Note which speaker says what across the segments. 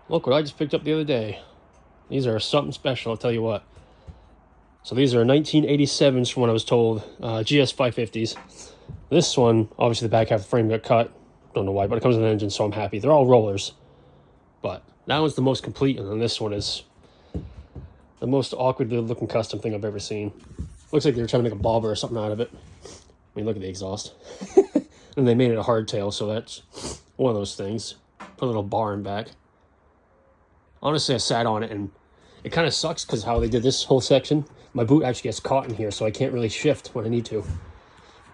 Speaker 1: Look what I just picked up the other day. These are something special, I'll tell you what. So these are 1987s from what I was told, gs550s. This one, obviously the back half of the frame got cut. Don't know why, but it comes with an engine, so I'm happy. They're all rollers. But that one's the most complete, and then this one is the most awkwardly looking custom thing I've ever seen. Looks like they were trying to make a bobber or something out of it. I mean, look at the exhaust. And they made it a hardtail, so that's one of those things. Put a little bar in back. Honestly, I sat on it, and it kind of sucks because how they did this whole section. My boot actually gets caught in here, so I can't really shift when I need to.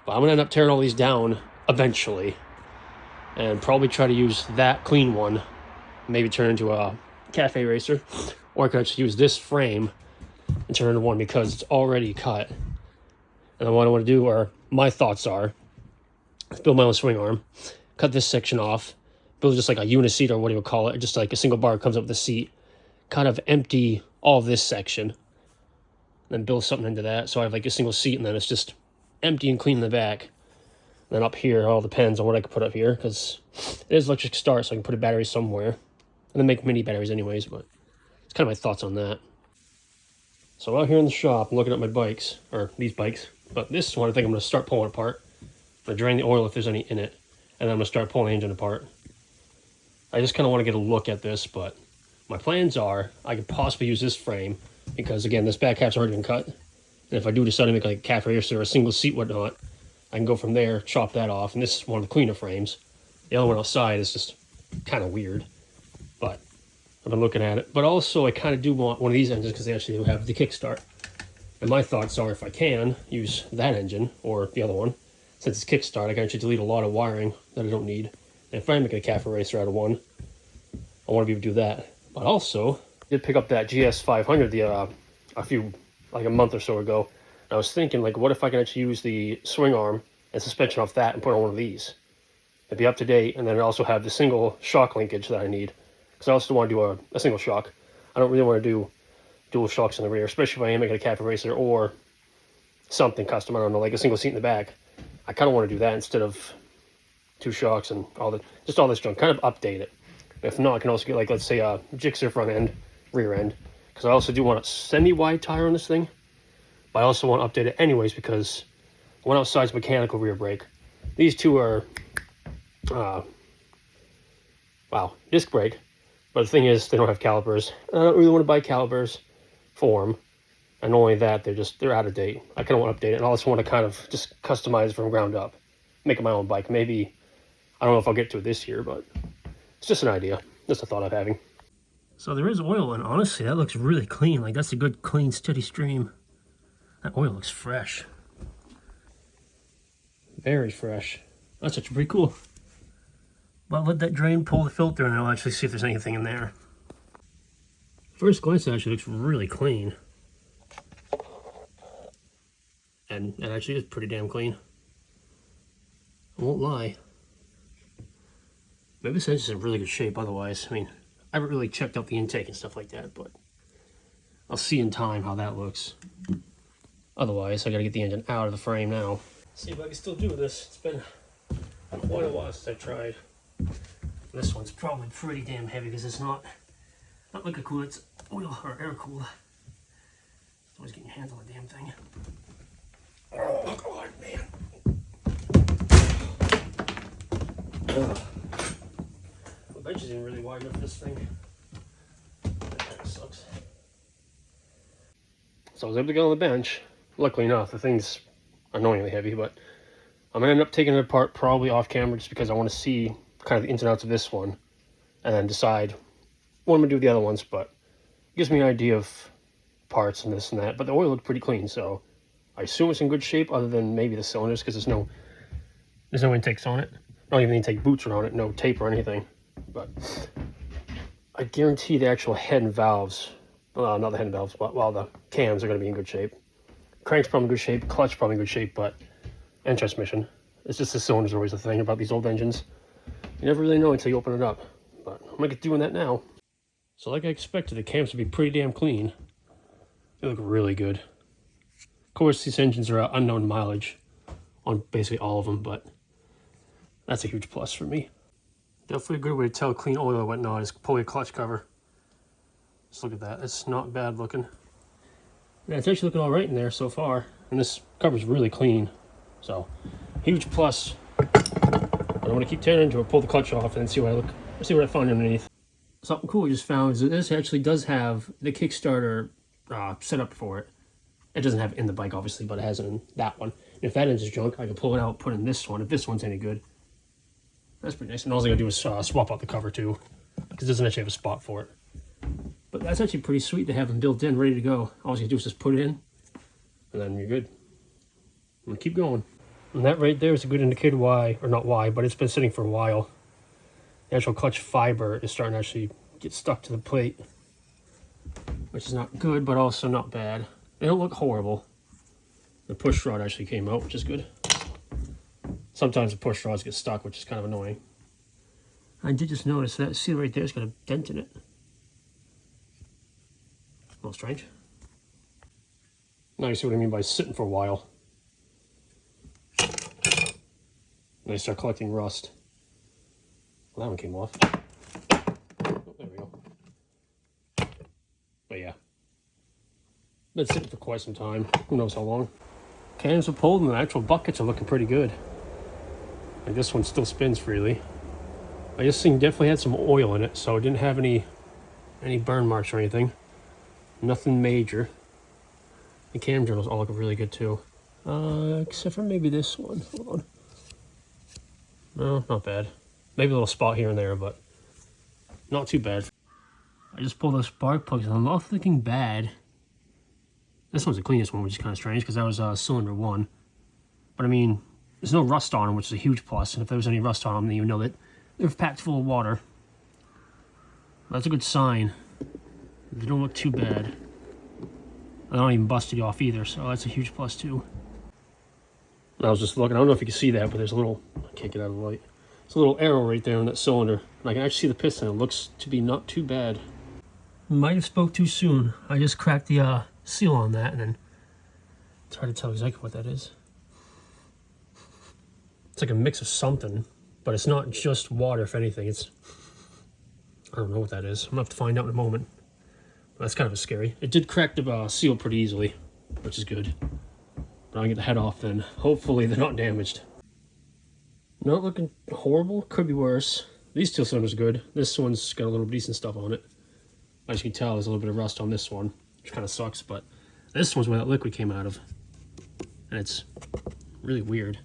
Speaker 1: But I'm going to end up tearing all these down eventually. And probably try to use that clean one. Maybe turn into a cafe racer. Or I could actually use this frame and turn into one because it's already cut. And then what I want to do, or my thoughts are, build my own swing arm. Cut this section off. Build just like a uniseat, or what do you call it? Just like a single bar comes up with the seat. Kind of empty all of this section. Then build something into that. So I have like a single seat, and then it's just empty and clean in the back. And then up here, it all depends on what I can put up here, because it is electric start, so I can put a battery somewhere. And then make mini batteries anyways, but it's kind of my thoughts on that. So out here in the shop, I'm looking at my bikes, or these bikes. But this one I think I'm going to start pulling apart. I'm going to drain the oil if there's any in it. And then I'm going to start pulling the engine apart. I just kind of want to get a look at this, but my plans are I could possibly use this frame because, again, this back half's already been cut. And if I do decide to make like a cafe racer or a single seat, whatnot, I can go from there, chop that off. And this is one of the cleaner frames. The other one outside is just kind of weird, but I've been looking at it. But also, I kind of do want one of these engines because they actually do have the kickstart. And my thoughts are if I can use that engine or the other one, since it's kickstart, I can actually delete a lot of wiring that I don't need. And if I'm making a cafe racer out of one, I want to be able to do that. But also, I did pick up that gs500 like a month or so ago. And I was thinking, like, what if I can actually use the swing arm and suspension off that and put on one of these? It'd be up to date, and then I also have the single shock linkage that I need. Because I also want to do a single shock. I don't really want to do dual shocks in the rear, especially if I am making a cafe racer or something custom. I don't know, like a single seat in the back. I kind of want to do that instead of two shocks and all this junk. Kind of update it. If not, I can also get, like, let's say a Gixxer front end, rear end. Because I also do want a semi-wide tire on this thing. But I also want to update it anyways because one outside's mechanical rear brake. These two are, disc brake. But the thing is, they don't have calipers. And I don't really want to buy calipers for them. And not only that, they're out of date. I kind of want to update it. And I also want to kind of just customize it from ground up. Make it my own bike. Maybe, I don't know if I'll get to it this year, but it's just an idea. Just a thought I'm having. So there is oil, and honestly, that looks really clean. Like, that's a good, clean, steady stream. That oil looks fresh. Very fresh. That's actually pretty cool. But let that drain pull the filter, and I'll actually see if there's anything in there. First glance, it actually looks really clean. And it actually is pretty damn clean. I won't lie. Maybe this engine's in really good shape otherwise. I mean, I haven't really checked out the intake and stuff like that, but I'll see in time how that looks. Otherwise, I gotta get the engine out of the frame now. See if I can still do this. It's been quite a while since I tried. This one's probably pretty damn heavy because it's not liquid cooled, it's oil or air cooled. Always getting your hands on the damn thing. Oh god, man. Ugh. The bench isn't really wide enough for this thing. That kind of sucks. So I was able to get on the bench. Luckily enough, the thing's annoyingly heavy, but I'm going to end up taking it apart probably off camera just because I want to see kind of the ins and outs of this one and then decide what I'm going to do with the other ones, but it gives me an idea of parts and this and that. But the oil looked pretty clean, so I assume it's in good shape other than maybe the cylinders because there's no intakes on it. Not even intake boots around it, no tape or anything. But I guarantee the actual head and valves, well, not the head and valves, but well, the cams are going to be in good shape. Crank's probably in good shape, clutch probably in good shape, and transmission. It's just the cylinders are always the thing about these old engines. You never really know until you open it up. But I'm going to get doing that now. So like I expected, the cams would be pretty damn clean. They look really good. Of course, these engines are unknown mileage on basically all of them, but that's a huge plus for me. Definitely a good way to tell clean oil or whatnot is pull your clutch cover. Just look at that. It's not bad looking. Yeah, it's actually looking all right in there so far. And this cover's really clean. So, huge plus. But I'm going to keep tearing into it, pull the clutch off, and see what I find underneath. Something cool I just found is that this actually does have the Kickstarter set up for it. It doesn't have it in the bike, obviously, but it has it in that one. And if that engine's junk, I can pull it out, put it in this one, if this one's any good. That's pretty nice. And all I gotta do is swap out the cover, too, because it doesn't actually have a spot for it. But that's actually pretty sweet to have them built in, ready to go. All you gotta do is just put it in, and then you're good. I'm gonna keep going. And that right there is a good indicator why, or not why, but it's been sitting for a while. The actual clutch fiber is starting to actually get stuck to the plate, which is not good, but also not bad. They don't look horrible. The push rod actually came out, which is good. Sometimes the push rods get stuck, which is kind of annoying. I did just notice that seal right there has got a dent in it. A little strange. Now you see what I mean by sitting for a while. And they start collecting rust. Well, that one came off. Oh, there we go. But yeah. Been sitting for quite some time. Who knows how long. Cans are pulled and the actual buckets are looking pretty good. Like this one still spins freely. This thing definitely had some oil in it, so it didn't have any burn marks or anything. Nothing major. The cam journals all look really good too. Except for maybe this one. Hold on. No, not bad. Maybe a little spot here and there, but not too bad. I just pulled those spark plugs and I'm not thinking bad. This one's the cleanest one, which is kind of strange because that was cylinder 1. But I mean, there's no rust on them, which is a huge plus. And if there was any rust on them, then you know that they're packed full of water. That's a good sign. They don't look too bad. They don't even busted you off either, so that's a huge plus too. I was just looking, I don't know if you can see that, but there's a little, I can't get out of the light. There's a little arrow right there on that cylinder. And I can actually see the piston. It looks to be not too bad. Might have spoke too soon. I just cracked the seal on that, and then it's hard to tell exactly what that is. It's like a mix of something, but it's not just water, if anything. It's, I don't know what that is. I'm gonna have to find out in a moment. That's kind of scary. It did crack the seal pretty easily, which is good. But I'll get the head off then. Hopefully they're not damaged. Not looking horrible. Could be worse. These two cylinders are good. This one's got a little decent stuff on it. As you can tell, there's a little bit of rust on this one, which kind of sucks, but this one's where that liquid came out of. And it's really weird.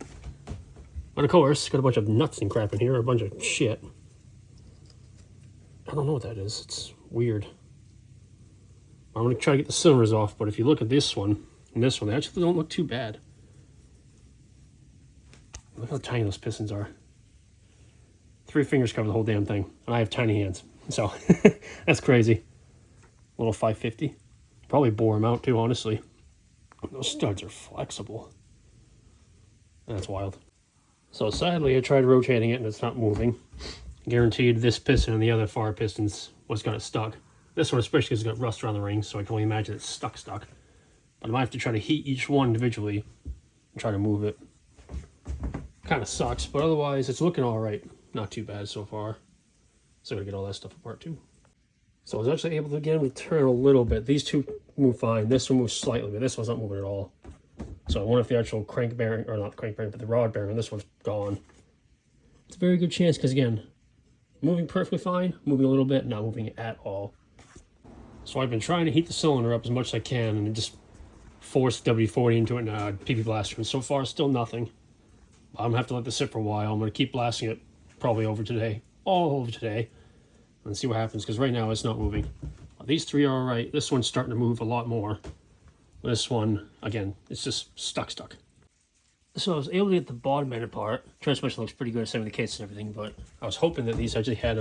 Speaker 1: But of course, got a bunch of nuts and crap in here, a bunch of shit. I don't know what that is. It's weird. I'm going to try to get the cylinders off, but if you look at this one and this one, they actually don't look too bad. Look how tiny those pistons are. 3 fingers cover the whole damn thing, and I have tiny hands, so that's crazy. Little 550. Probably bore them out too, honestly. Those studs are flexible. That's wild. So sadly, I tried rotating it and it's not moving. Guaranteed this piston and the other far pistons was got it stuck. This one especially because it's got rust around the ring, so I can only imagine it's stuck. But I might have to try to heat each one individually and try to move it. Kind of sucks, but otherwise it's looking all right. Not too bad so far. So I gotta get all that stuff apart too. So I was actually able to again return a little bit. These two move fine. This one moves slightly, but this one's not moving at all. So I wonder if the actual crank bearing, or not the crank bearing, but the rod bearing, this one's gone. It's a very good chance because again, moving perfectly fine, moving a little bit, not moving at all. So I've been trying to heat the cylinder up as much as I can and just force WD-40 into it in a PP blaster. And so far, still nothing. I'm going to have to let this sit for a while. I'm going to keep blasting it probably over today, all over today, and see what happens, because right now it's not moving. These 3 are all right. This one's starting to move a lot more. This one, again, it's just stuck. So I was able to get the bottom end apart. Transmission looks pretty good, same with the case and everything, but I was hoping that these actually had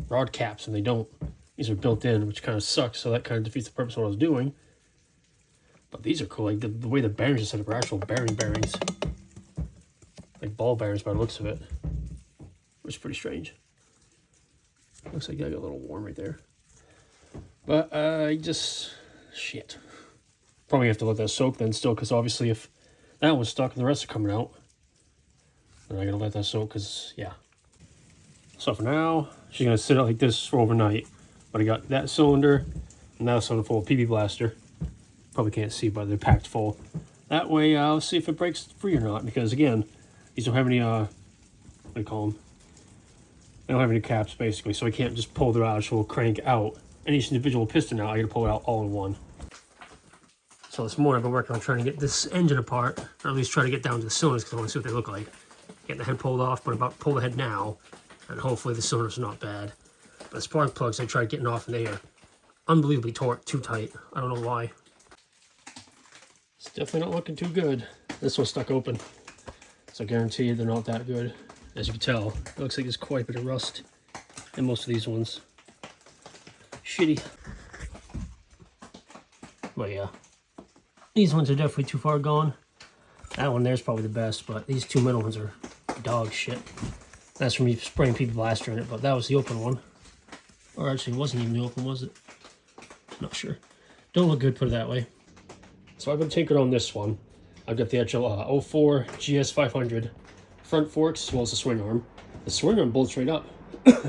Speaker 1: rod caps, and they don't. These are built in, which kind of sucks, so that kind of defeats the purpose of what I was doing. But these are cool, like the way the bearings are set up are actual bearings. Like ball bearings by the looks of it. Which is pretty strange. Looks like I got a little warm right there. But shit. Probably have to let that soak then still, because obviously if that was stuck and the rest are coming out, then I gotta let that soak, because, yeah. So for now, she's gonna sit out like this for overnight. But I got that cylinder and that cylinder full of PB Blaster. Probably can't see, but they're packed full. That way, I'll see if it breaks free or not. Because again, these don't have any, what do you call them? They don't have any caps, basically. So I can't just pull their actual crank out. And each individual piston out, I gotta pull it out all in one. So this morning I've been working on trying to get this engine apart, or at least try to get down to the cylinders because I want to see what they look like. Get the head pulled off, but I'm about to pull the head now, and hopefully the cylinders are not bad. But the spark plugs I tried getting off, and they are unbelievably too tight. I don't know why. It's definitely not looking too good. This one's stuck open, so I guarantee you they're not that good. As you can tell, it looks like there's quite a bit of rust in most of these ones. Shitty. But yeah. These ones are definitely too far gone. That one there's probably the best, but these two middle ones are dog shit. That's from me spraying PB Blaster in it, but that was the open one. Or actually, it wasn't even the open, was it? Not sure. Don't look good, put it that way. So I've been tinkering on this one. I've got the actual 04 gs550 front forks as well as the swing arm. The swing arm bolts right up,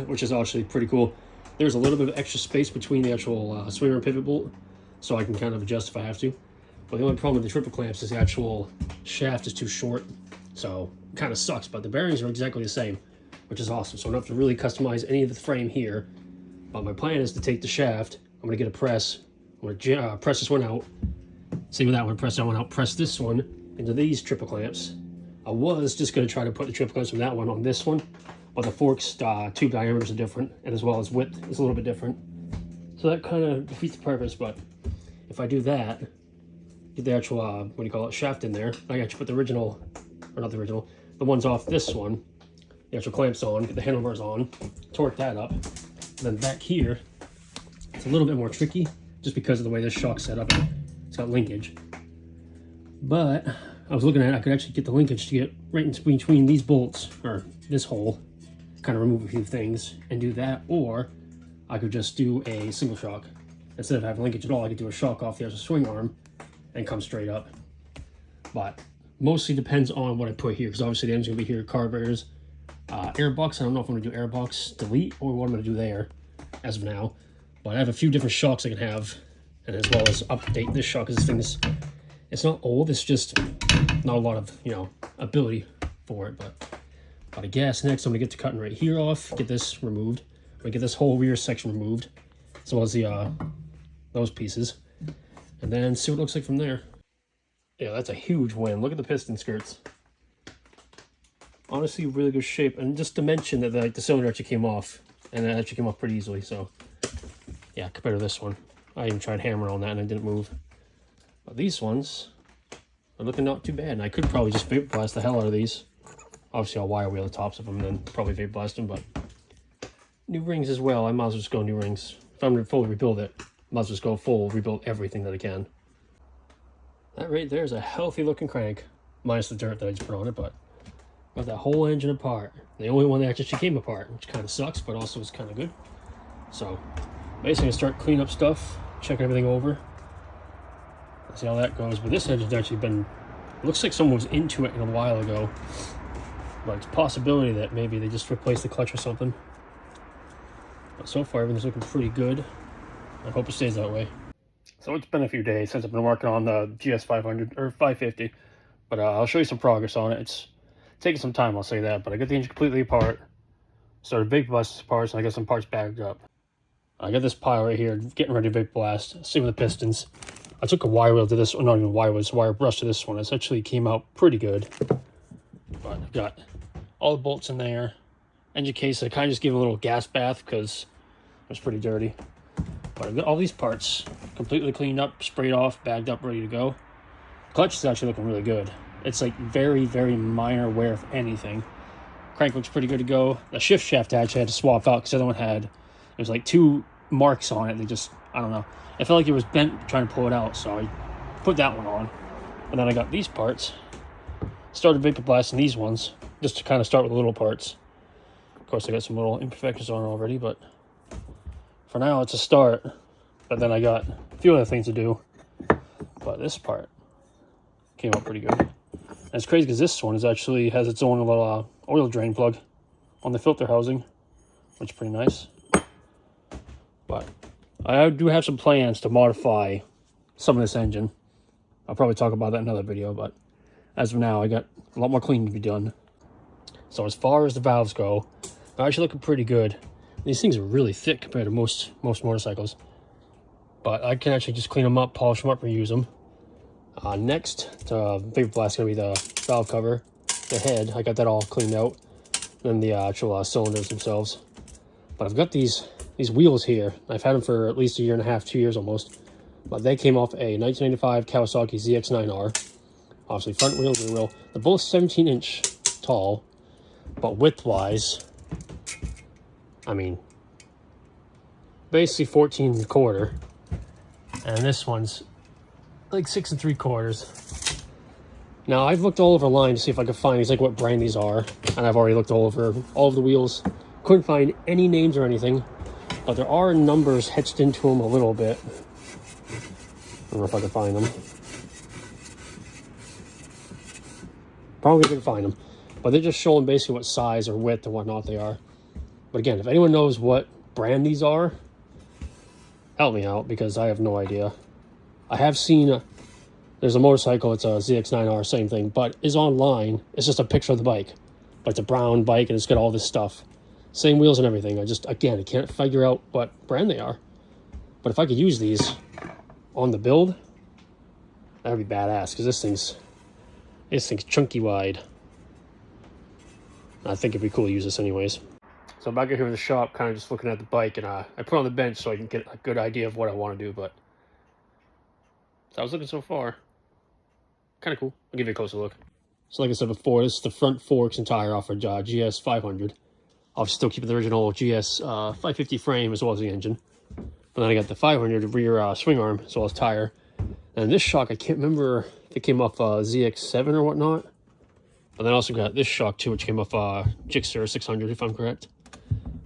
Speaker 1: which is actually pretty cool. There's a little bit of extra space between the actual swing arm pivot bolt, so I can kind of adjust if I have to. But the only problem with the triple clamps is the actual shaft is too short, so it kind of sucks. But the bearings are exactly the same, which is awesome. So I don't have to really customize any of the frame here. But my plan is to take the shaft. I'm going to get a press. I'm going to press this one out. Same with that one. Press that one out. Press this one into these triple clamps. I was just going to try to put the triple clamps from that one on this one, but the forks tube diameters are different, and as well as width is a little bit different. So that kind of defeats the purpose. But if I do that, get the actual, what do you call it, shaft in there. I got to put the original, or not the original, the ones off this one, the actual clamps on, get the handlebars on, torque that up. And then back here, it's a little bit more tricky just because of the way this shock's set up. It's got linkage. But I was looking at it, I could actually get the linkage to get right in between these bolts, or this hole, kind of remove a few things and do that, or I could just do a single shock. Instead of having linkage at all, I could do a shock off the actual swing arm and come straight up. But mostly depends on what I put here, because obviously the engine's gonna be here, carburetors, airbox. I don't know if I'm gonna do airbox delete or what I'm gonna do there as of now. But I have a few different shocks I can have, and as well as update this shock, because this thing is, it's not old, it's just not a lot of, you know, ability for it. But I guess next I'm gonna get to cutting right here off, get this removed. I'm gonna get this whole rear section removed, as well as the those pieces. And then see what it looks like from there. Yeah, that's a huge win. Look at the piston skirts. Honestly, really good shape. And just to mention that the cylinder actually came off. And it actually came off pretty easily. So, yeah, compared to this one. I even tried hammering on that and it didn't move. But these ones are looking not too bad. And I could probably just vapor blast the hell out of these. Obviously, I'll wire wheel the tops of them and then probably vapor blast them. But new rings as well. I might as well just go new rings. If I'm going to fully rebuild it, might as well just go full, rebuild everything that I can. That right there is a healthy looking crank, minus the dirt that I just put on it, but got that whole engine apart. The only one that actually came apart, which kind of sucks, but also is kind of good. So basically start cleaning up stuff, checking everything over. Let's see how that goes. But this engine's actually been, looks like someone was into it a while ago. But it's a possibility that maybe they just replaced the clutch or something. But so far everything's looking pretty good. I hope it stays that way. So it's been a few days since I've been working on the GS500 or 550, but I'll show you some progress on it. It's taking some time, I'll say that, but I got the engine completely apart, started vapor blasting parts, and I got some parts bagged up. I got this pile right here, getting ready to vapor blast. Same with the pistons. I took a wire wheel to this one, not even wire wheel, it's wire brush to this one. It actually came out pretty good, but I've got all the bolts in there. Engine case, I kind of just gave it a little gas bath because it was pretty dirty. But I've got all these parts completely cleaned up, sprayed off, bagged up, ready to go. Clutch is actually looking really good. It's like very, very minor wear, if anything. Crank looks pretty good to go. The shift shaft I actually had to swap out because the other one had, it was like 2 marks on it. They just, I don't know. I felt like it was bent trying to pull it out, so I put that one on. And then I got these parts. Started vapor blasting these ones, just to kind of start with the little parts. Of course, I got some little imperfections on it already, but for now, it's a start, but then I got a few other things to do. But this part came out pretty good. And it's crazy because this one is actually has its own little oil drain plug on the filter housing. which is pretty nice. But I do have some plans to modify some of this engine. I'll probably talk about that in another video, but as of now, I got a lot more cleaning to be done. So as far as the valves go, they're actually looking pretty good. These things are really thick compared to most motorcycles. But I can actually just clean them up, polish them up, reuse them. Next, the vapor blast is going to be the valve cover, the head. I got that all cleaned out. Then the actual cylinders themselves. But I've got these wheels here. I've had them for at least a year and a half, 2 years almost. But they came off a 1995 Kawasaki ZX9R. Obviously front wheel, rear wheel. They're both 17-inch tall. But width-wise, I mean, basically 14 1/4. And this one's like 6 3/4. Now, I've looked all over line to see if I could find exactly what brand these are. And I've already looked all over all of the wheels. Couldn't find any names or anything. But there are numbers etched into them a little bit. I don't know if I can find them. Probably couldn't find them. But they're just showing basically what size or width and whatnot they are. But again, if anyone knows what brand these are, help me out, because I have no idea. I have seen, there's a motorcycle, it's a ZX9R, same thing, but is online. It's just a picture of the bike. But it's a brown bike and it's got all this stuff. Same wheels and everything. I can't figure out what brand they are. But if I could use these on the build, that would be badass, because this thing's chunky wide. I think it'd be cool to use this anyways. So I'm back here in the shop, kind of just looking at the bike, and I put it on the bench so I can get a good idea of what I want to do, but so I was looking so far. Kind of cool. I'll give you a closer look. So like I said before, this is the front forks and tire off a gs500. Obviously still keeping the original gs550 frame as well as the engine. But then I got the 500 rear swing arm as well as tire. And this shock, I can't remember if it came off ZX7 or whatnot. But then I also got this shock too, which came off Gixxer 600 if I'm correct.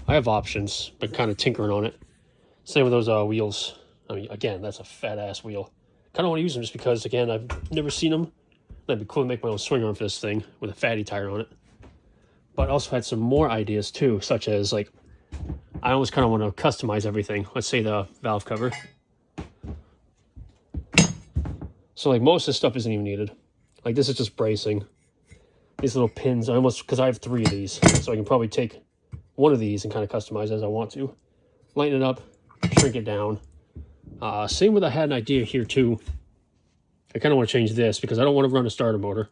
Speaker 1: I have options, but kind of tinkering on it. Same with those wheels. I mean, again, that's a fat ass wheel. Kind of want to use them just because, again, I've never seen them. That'd be cool to make my own swing arm for this thing with a fatty tire on it. But I also had some more ideas too, such as like, I almost kind of want to customize everything. Let's say the valve cover. So like most of this stuff isn't even needed. Like this is just bracing. These little pins, because I have 3 of these, so I can probably take one of these and kind of customize as I want to. Lighten it up, shrink it down. Same with I had an idea here too. I kind of want to change this because I don't want to run a starter motor.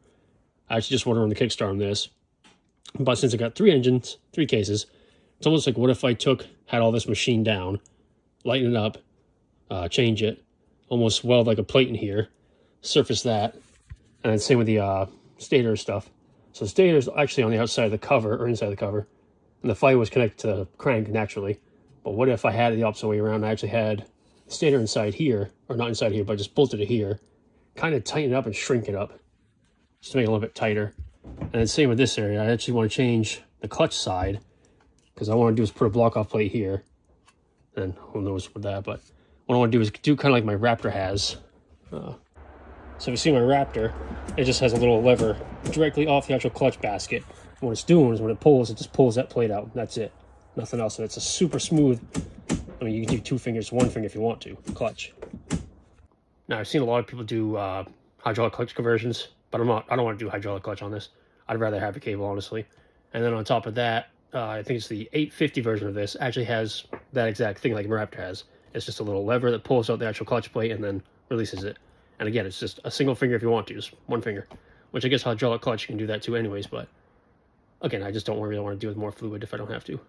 Speaker 1: I actually just want to run the kickstart on this. But since I got 3 engines, 3 cases, it's almost like what if I had all this machine down, lighten it up, change it, almost weld like a plate in here, surface that, and then same with the stator stuff. So the stator is actually on the outside of the cover, or inside the cover, and the fight was connected to the crank naturally. But what if I had it the opposite way around? I actually had the stator inside here, or not inside here, but just bolted it here, kind of tighten it up and shrink it up, just to make it a little bit tighter. And then same with this area. I actually want to change the clutch side, because I want to do is put a block-off plate here, and who knows with that, but what I want to do is do kind of like my Raptor has. So if you see my Raptor, it just has a little lever directly off the actual clutch basket. What it's doing is when it just pulls that plate out. That's it. Nothing else. And it's a super smooth. I mean, you can do 2 fingers, 1 finger if you want to, clutch. Now, I've seen a lot of people do hydraulic clutch conversions, but I don't want to do hydraulic clutch on this. I'd rather have a cable, honestly. And then on top of that, I think it's the 850 version of this actually has that exact thing like Raptor has. It's just a little lever that pulls out the actual clutch plate and then releases it. And again, it's just a single finger if you want to, just 1 finger. Which I guess hydraulic clutch you can do that too anyways, but again, I just don't really want to deal with more fluid if I don't have to.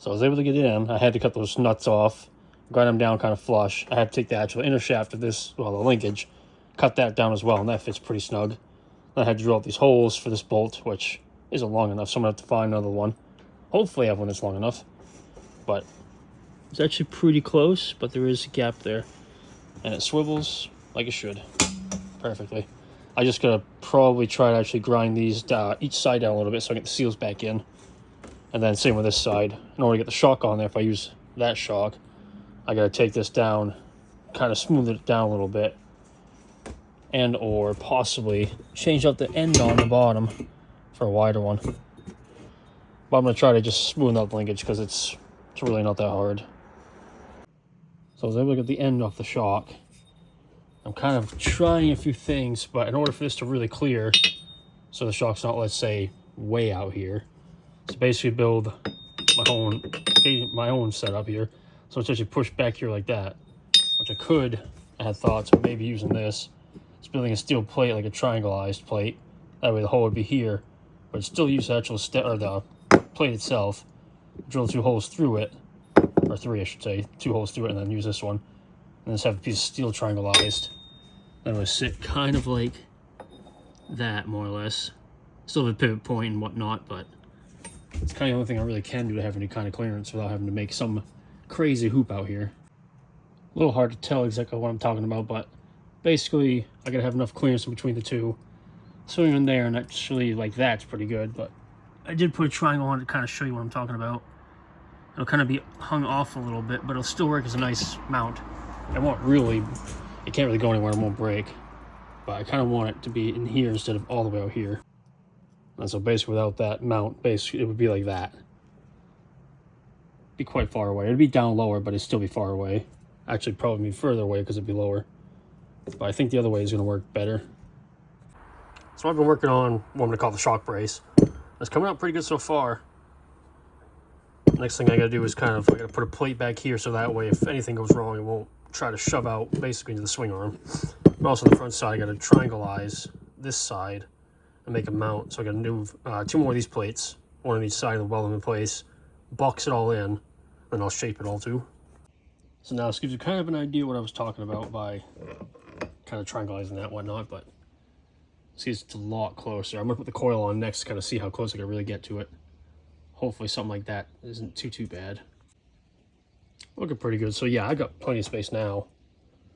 Speaker 1: So I was able to get in. I had to cut those nuts off, grind them down kind of flush. I had to take the actual inner shaft of this, well, the linkage, cut that down as well, and that fits pretty snug. I had to drill out these holes for this bolt, which isn't long enough, so I'm going to have to find another one. Hopefully I have one that's long enough. But it's actually pretty close, but there is a gap there. And it swivels like it should perfectly. I just got to probably try to actually grind these each side down a little bit so I get the seals back in. And then same with this side. In order to get the shock on there, if I use that shock, I got to take this down, kind of smooth it down a little bit, and or possibly change out the end on the bottom for a wider one. But I'm going to try to just smooth out the linkage because it's really not that hard. So I was able to get the end off the shock. I'm kind of trying a few things, but in order for this to really clear, so the shock's not, let's say, way out here, to basically build my own setup here. So it's actually pushed back here like that, which I had thoughts of maybe using this. It's building a steel plate, like a triangleized plate. That way the hole would be here, but still use the actual the plate itself. Drill 2 holes through it, or 3 I should say, 2 holes through it, and then use this one. And just have a piece of steel triangleized. That would sit kind of like that, more or less. Still have a pivot point and whatnot, but it's kind of the only thing I really can do to have any kind of clearance without having to make some crazy hoop out here. A little hard to tell exactly what I'm talking about, but basically I gotta have enough clearance in between the two. Swing in there, and actually like that's pretty good, but I did put a triangle on to kind of show you what I'm talking about. It'll kind of be hung off a little bit, but it'll still work as a nice mount. It can't really go anywhere, it won't break. But I kind of want it to be in here instead of all the way out here. And so basically without that mount, basically it would be like that. Be quite far away. It'd be down lower, but it'd still be far away. Actually probably be further away because it'd be lower. But I think the other way is going to work better. So I've been working on what I'm going to call the shock brace. It's coming out pretty good so far. Next thing I got to do is I got to put a plate back here so that way if anything goes wrong, it won't try to shove out basically into the swing arm. But also the front side, I got to triangleize this side and make a mount. So I got to do 2 more of these plates, one on each side, and weld them in place, box it all in, then I'll shape it all too. So now this gives you kind of an idea what I was talking about by kind of triangleizing that and whatnot, but see, it's a lot closer. I'm gonna put the coil on next to kind of see how close I can really get to it. Hopefully something like that isn't too bad. Looking pretty good. So yeah, I got plenty of space now.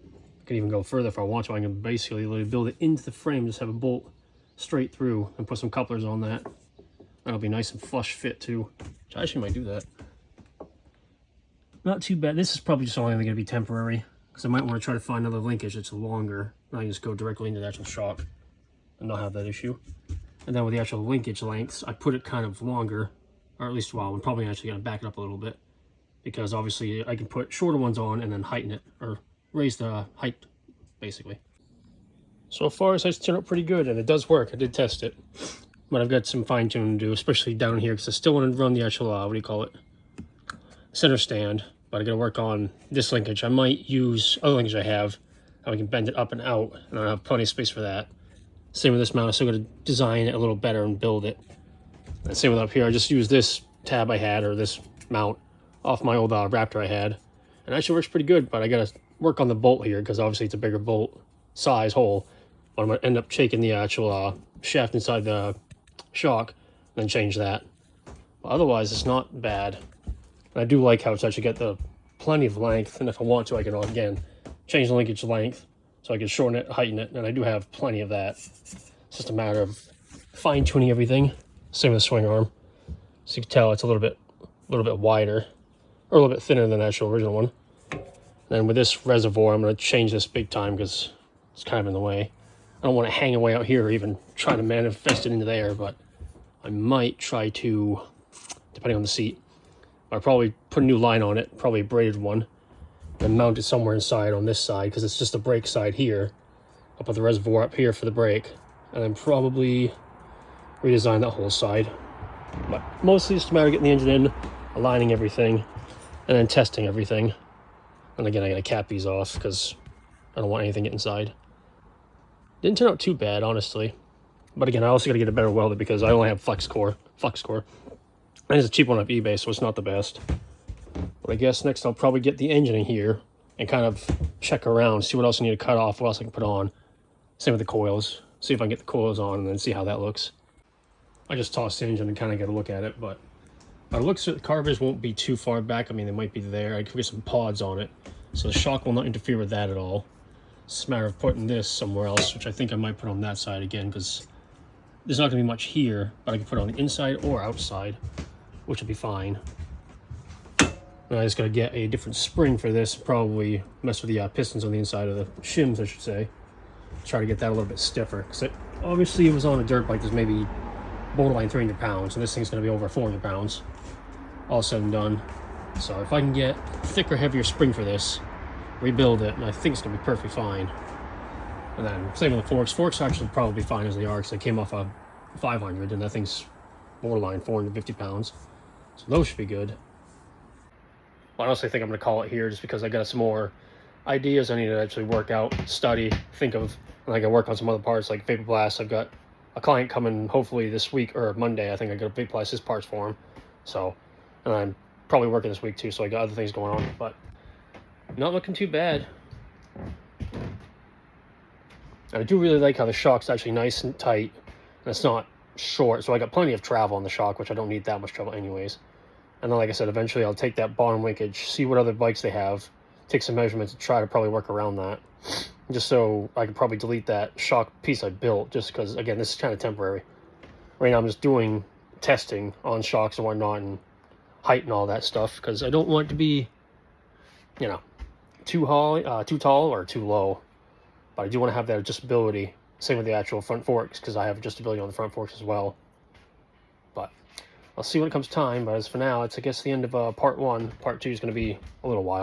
Speaker 1: I can even go further if I want to. I can basically literally build it into the frame, just have a bolt straight through and put some couplers on that. That'll be nice and flush fit too. Which I actually might do that. Not too bad. This is probably just only going to be temporary because I might want to try to find another linkage that's longer. And I can just go directly into the actual shock and not have that issue. And then with the actual linkage lengths, I put it kind of longer, or at least, well, I'm probably actually going to back it up a little bit because obviously I can put shorter ones on and then heighten it, or raise the height, basically. So far, it's turned out pretty good, and it does work. I did test it, but I've got some fine-tuning to do, especially down here, because I still want to run the actual, what do you call it, center stand, but I got to work on this linkage. I might use other linkage I have, how I can bend it up and out, and I have plenty of space for that. Same with this mount, I'm still going to design it a little better and build it. And same with up here, I just used this tab I had, or this mount, off my old Raptor I had. And it actually works pretty good, but I got to work on the bolt here, because obviously it's a bigger bolt size hole. But I'm going to end up taking the actual shaft inside the shock, and then change that. But otherwise, it's not bad. And I do like how it's actually got the plenty of length, and if I want to, I can, again, change the linkage length, so I can shorten it, heighten it, and I do have plenty of that. It's just a matter of fine-tuning everything. Same with the swing arm. So you can tell it's a little bit wider, or a little bit thinner than the actual original one. And with this reservoir, I'm going to change this big time because it's kind of in the way. I don't want to hang away out here or even try to manifest it into there, but I might try to, depending on the seat. I'll probably put a new line on it, probably a braided one, and mount it somewhere inside on this side because it's just the brake side here. I'll put the reservoir up here for the brake, and then probably redesign that whole side. But mostly it's just a matter of getting the engine in, aligning everything, and then testing everything. And again, I gotta cap these off because I don't want anything getting inside. Didn't turn out too bad, honestly. But again, I also gotta get a better welder because I only have flux core. And it's a cheap one off eBay, so it's not the best. But I guess next I'll probably get the engine in here and kind of check around, see what else I need to cut off, what else I can put on. Same with the coils. See if I can get the coils on and then see how that looks. I just tossed the engine and kind of get a look at it, but by the looks of it, the carburetors won't be too far back. I mean, they might be there. I could get some pods on it, so the shock will not interfere with that at all. It's a matter of putting this somewhere else, which I think I might put on that side again, because there's not going to be much here, but I can put it on the inside or outside, which will be fine. And I just got to get a different spring for this, probably mess with the pistons on the inside of the shims, I should say. Try to get that a little bit stiffer, because obviously it was on a dirt bike that's maybe borderline 300 pounds, and this thing's going to be over 400 pounds, all said and done. So if I can get thicker, heavier spring for this, rebuild it, and I think it's going to be perfectly fine. And then same with the forks. Forks are actually probably fine as they are, because they came off a 500, and that thing's borderline 450 pounds. So those should be good. I honestly think I'm going to call it here, just because I got some more ideas I need to actually work out, study, think of, and I can work on some other parts like vapor blast. I've got a client coming hopefully this week, or Monday. I think I got to vapor blast his parts for him. So, and I'm probably working this week too, so I got other things going on, but not looking too bad. And I do really like how the shock's actually nice and tight, and it's not short, so I got plenty of travel on the shock, which I don't need that much travel anyways. And then, like I said, eventually I'll take that bottom linkage, see what other bikes they have, take some measurements, and try to probably work around that. Just so I could probably delete that shock piece I built, just because, again, this is kind of temporary. Right now I'm just doing testing on shocks and whatnot, and height and all that stuff, because I don't want it to be, you know, too tall or too low. But I do want to have that adjustability. Same with the actual front forks, because I have adjustability on the front forks as well. But I'll see when it comes time. But as for now, it's, I guess, the end of part one. Part two is going to be a little while.